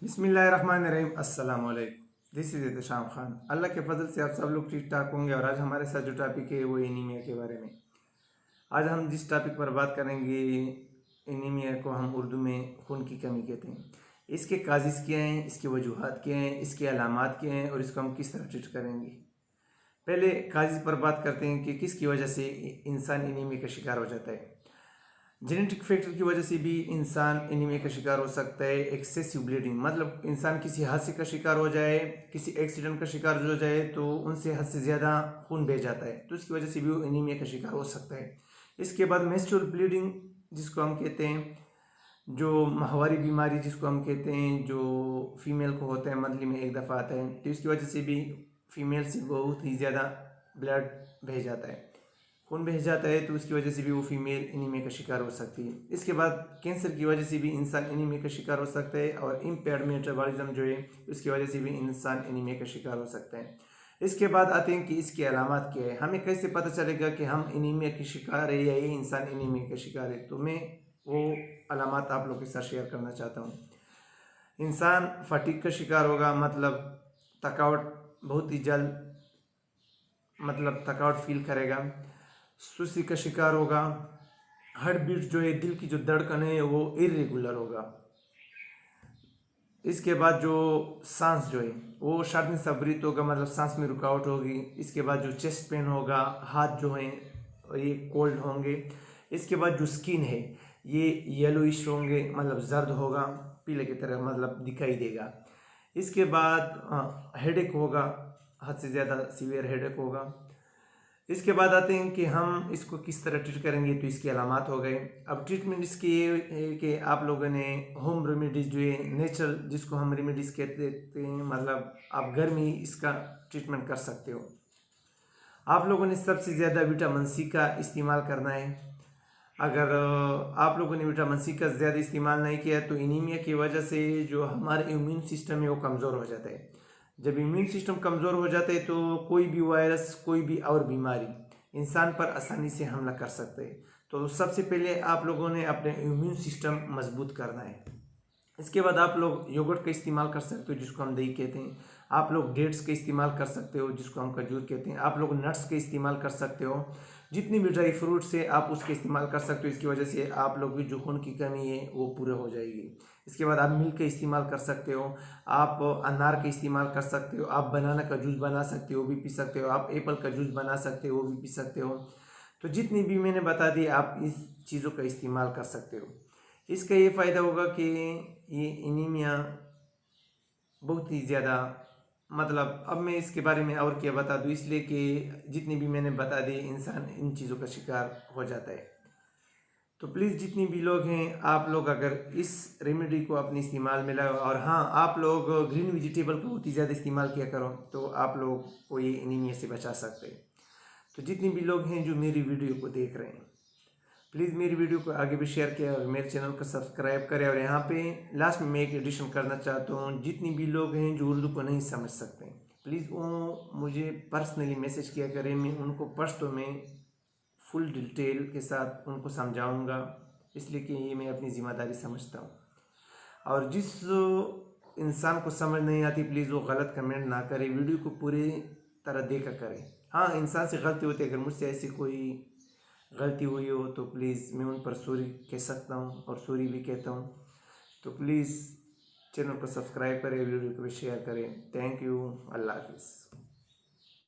बिस्मिल्लाहिर्रहमानिर्रहीम अस्सलाम वालेकुम। This is Ehtesham Khan. अल्लाह के फजल से आप सब लोग ठीक ठाक होंगे। और आज हमारे साथ जो टॉपिक है वो एनीमिया के बारे में। आज हम जिस टॉपिक पर बात करेंगे, एनीमिया को हम उर्दू में खून की कमी कहते हैं। इसके काजिज़ क्या हैं, इसकी वजूहात क्या हैं, इसके अलामात क्या हैं और इसको हम किस तरह ट्रीट करेंगे। पहले काजिज़ पर बात करते हैं कि किसकी वजह से इंसान एनीमिया का शिकार हो जाता है। जेनेटिक फैक्टर की वजह से भी इंसान एनीमिया का शिकार हो सकता है। एक्सेसिव ब्लीडिंग मतलब इंसान किसी हादसे का शिकार हो जाए, किसी एक्सीडेंट का शिकार हो जाए तो उनसे हद से ज़्यादा खून बह जाता है, तो इसकी वजह से भी वो एनीमिया का शिकार हो सकता है। इसके बाद मेंस्ट्रुअल ब्लीडिंग जिसको हम कहते हैं, जो माहवारी बीमारी जिसको हम कहते हैं, जो फीमेल को होता है, मंथली में एक दफ़ा आता है, तो इसकी वजह से भी फीमेल से बहुत ही ज़्यादा ब्लड बह जाता है, खून बह जाता है, तो उसकी वजह से भी वो फीमेल एनीमिया का शिकार हो सकती है। इसके बाद कैंसर की वजह से भी इंसान एनीमिया का शिकार हो सकता है। और इम्पेयर्ड मेटाबॉलिज्म जो है उसकी वजह से भी इंसान एनीमिया का शिकार हो सकता है। इसके बाद आते हैं कि इसकी अलामत क्या है, हमें कैसे पता चलेगा कि हम एनीमिया के शिकार है या ये इंसान एनीमिया का शिकार है। तो मैं वो अलामत आप लोगों के साथ शेयर करना चाहता हूँ। इंसान फटीग का शिकार होगा, मतलब थकावट बहुत ही जल्द, मतलब थकावट फील करेगा। सुस्ती का शिकार होगा। हार्ट बीट जो है, दिल की जो धड़कन है वो इरेगुलर होगा। इसके बाद जो सांस जो है वो शार्टनेस सा ब्रीथ होगा, मतलब सांस में रुकावट होगी। इसके बाद जो चेस्ट पेन होगा, हाथ जो हैं ये कोल्ड होंगे। इसके बाद जो स्किन है ये येलोइश होंगे, मतलब जर्द होगा, पीले की तरह मतलब दिखाई देगा। इसके बाद हेडेक होगा, हद से ज़्यादा सीवियर हेडेक होगा। इसके बाद आते हैं कि हम इसको किस तरह ट्रीट करेंगे, तो इसके अलामत हो गए। अब ट्रीटमेंट इसकी ये है कि आप लोगों ने होम रेमेडीज जो है, नेचुरल जिसको हम रेमेडीज कहते हैं, मतलब आप घर में ही इसका ट्रीटमेंट कर सकते हो। आप लोगों ने सबसे ज़्यादा विटामिन सी का इस्तेमाल करना है। अगर आप लोगों ने विटामिन सी का ज़्यादा इस्तेमाल नहीं किया तो एनीमिया की वजह से जो हमारा इम्यून सिस्टम है वो कमज़ोर हो जाता है। जब इम्यून सिस्टम कमज़ोर हो जाता है तो कोई भी वायरस, कोई भी और बीमारी इंसान पर आसानी से हमला कर सकते हैं। तो सबसे पहले आप लोगों ने अपने इम्यून सिस्टम मजबूत करना है। इसके बाद आप लोग योगर्ट का इस्तेमाल कर सकते हो जिसको हम दही कहते हैं। आप लोग डेट्स का इस्तेमाल कर सकते हो जिसको हम खजूर कहते हैं। आप लोग नट्स का इस्तेमाल कर सकते हो, जितनी भी ड्राई फ्रूट्स है आप उसका इस्तेमाल कर सकते हो। इसकी वजह से आप लोग की जो खून की कमी है वो पूरे हो जाएगी। इसके बाद आप मिल्क का इस्तेमाल कर सकते हो, आप अनार का इस्तेमाल कर सकते हो, आप बनाना का जूस बना सकते हो, वो भी पी सकते हो, आप एप्पल का जूस बना सकते हो, वो भी पी सकते हो। तो जितनी भी मैंने बता दी आप इस चीज़ों का इस्तेमाल कर सकते हो। इसका ये फ़ायदा होगा कि ये एनीमिया बहुत ही ज़्यादा, मतलब अब मैं इसके बारे में और क्या बता दूँ, इसलिए कि जितनी भी मैंने बता दी इंसान इन चीज़ों का शिकार हो जाता है। तो प्लीज़ जितनी भी लोग हैं आप लोग अगर इस रेमेडी को अपने इस्तेमाल में लाओ, और हाँ आप लोग ग्रीन वेजिटेबल का बहुत ही ज़्यादा इस्तेमाल किया करो, तो आप लोग को ये एनीमिया से बचा सकते हैं। तो जितने भी लोग हैं जो मेरी वीडियो को देख रहे हैं, प्लीज़ मेरी वीडियो को आगे भी शेयर किया और मेरे चैनल को सब्सक्राइब करें। और यहाँ पे लास्ट में मैं एक एडिशन करना चाहता हूँ, जितनी भी लोग हैं जो उर्दू को नहीं समझ सकते, प्लीज़ वो मुझे पर्सनली मैसेज किया करें। मैं उनको पर्सनल में फुल डिटेल के साथ उनको समझाऊँगा, इसलिए कि ये मैं अपनी ज़िम्मेदारी समझता हूँ। और जिस इंसान को समझ नहीं आती प्लीज़ वो गलत कमेंट ना करे, वीडियो को पूरी तरह देखा करें। हाँ इंसान से गलती होती है, अगर मुझसे ऐसी कोई गलती हुई हो तो प्लीज़ मैं उन पर सॉरी कह सकता हूँ और सॉरी भी कहता हूँ। तो प्लीज़ चैनल को सब्सक्राइब करें, वीडियो को भी शेयर करें। Thank you. अल्लाह हाफिज़।